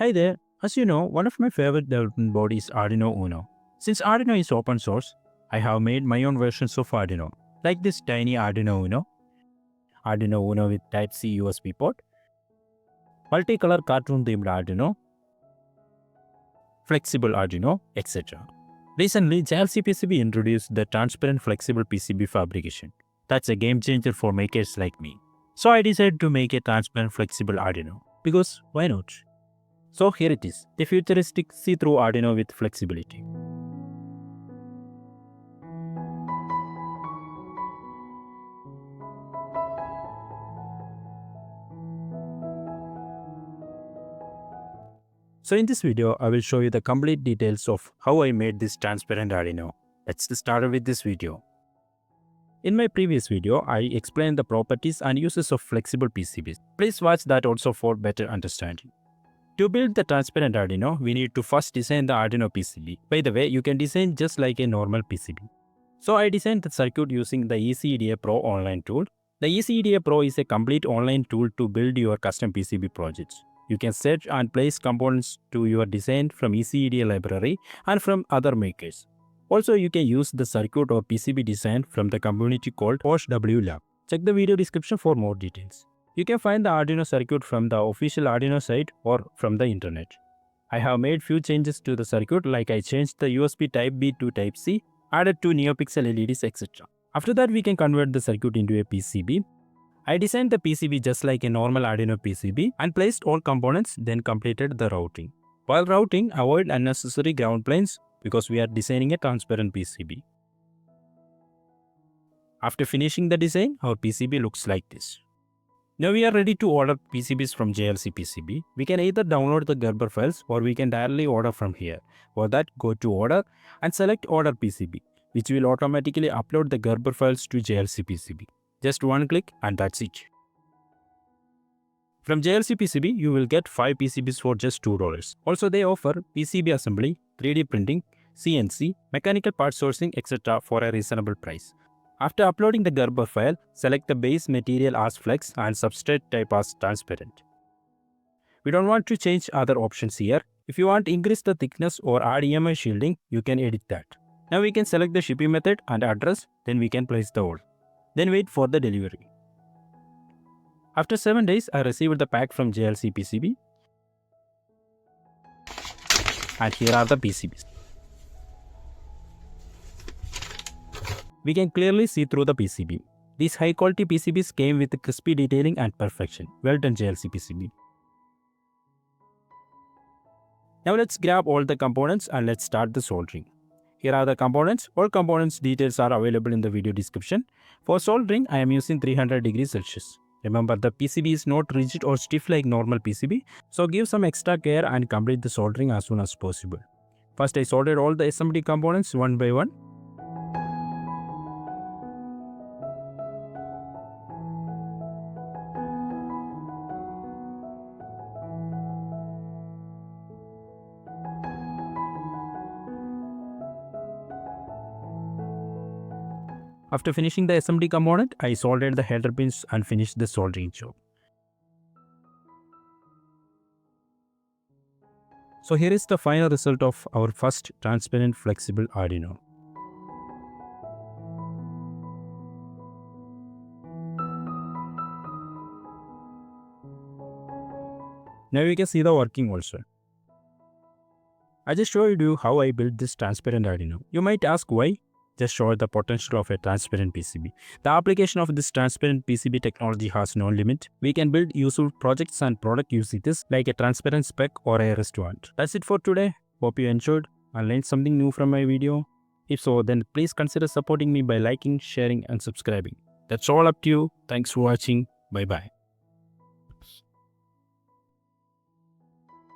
Hi there. As you know, one of my favorite development board is Arduino Uno. Since Arduino is open source, I have made my own versions of Arduino, like this tiny Arduino Uno, Arduino Uno with Type-C USB port, multicolor cartoon themed Arduino, flexible Arduino, etc. Recently, JLCPCB introduced the transparent flexible PCB fabrication. That's a game changer for makers like me. So I decided to make a transparent flexible Arduino, because why not? So here it is, the futuristic see-through Arduino with flexibility. So in this video, I will show you the complete details of how I made this transparent Arduino. Let's get started with this video. In my previous video, I explained the properties and uses of flexible PCBs. Please watch that also for better understanding. To build the transparent Arduino, we need to first design the Arduino PCB. By the way, you can design just like a normal PCB. So I designed the circuit using the EasyEDA Pro online tool. The EasyEDA Pro is a complete online tool to build your custom PCB projects. You can search and place components to your design from EasyEDA library and from other makers. Also, you can use the circuit or PCB design from the community called OSHWLAB. Check the video description for more details. You can find the Arduino circuit from the official Arduino site or from the internet. I have made few changes to the circuit, like I changed the USB Type B to Type C, added 2 NeoPixel LEDs, etc. After that, we can convert the circuit into a PCB. I designed the PCB just like a normal Arduino PCB and placed all components, then completed the routing. While routing, avoid unnecessary ground planes because we are designing a transparent PCB. After finishing the design, our PCB looks like this. Now we are ready to order PCBs from JLCPCB. We can either download the Gerber files or we can directly order from here. For that, go to Order and select Order PCB, which will automatically upload the Gerber files to JLCPCB. Just one click and that's it. From JLCPCB, you will get 5 PCBs for just $2. Also, they offer PCB assembly, 3D printing, CNC, mechanical part sourcing, etc. for a reasonable price. After uploading the Gerber file, select the base material as flex and substrate type as transparent. We don't want to change other options here. If you want to increase the thickness or add EMI shielding, you can edit that. Now we can select the shipping method and address, then we can place the order. Then wait for the delivery. After 7 days, I received the pack from JLCPCB. And here are the PCBs. We can clearly see through the PCB. These high quality PCBs came with crispy detailing and perfection. Well done, JLCPCB. Now let's grab all the components and let's start the soldering. Here are the components. All components details are available in the video description. For soldering, I am using 300 degrees Celsius. Remember, the PCB is not rigid or stiff like normal PCB, so give some extra care and complete the soldering as soon as possible. First, I soldered all the SMD components one by one. After finishing the SMD component, I soldered the header pins and finished the soldering job. So here is the final result of our first transparent flexible Arduino. Now you can see the working also. I just showed you how I built this transparent Arduino. You might ask why? Just show the potential of a transparent PCB. The application of this transparent PCB technology has no limit. We can build useful projects and product usages like a transparent spec or a restaurant. That's it for today. Hope you enjoyed and learned something new from my video. If so, then please consider supporting me by liking, sharing and subscribing. That's all up to you. Thanks for watching. Bye bye.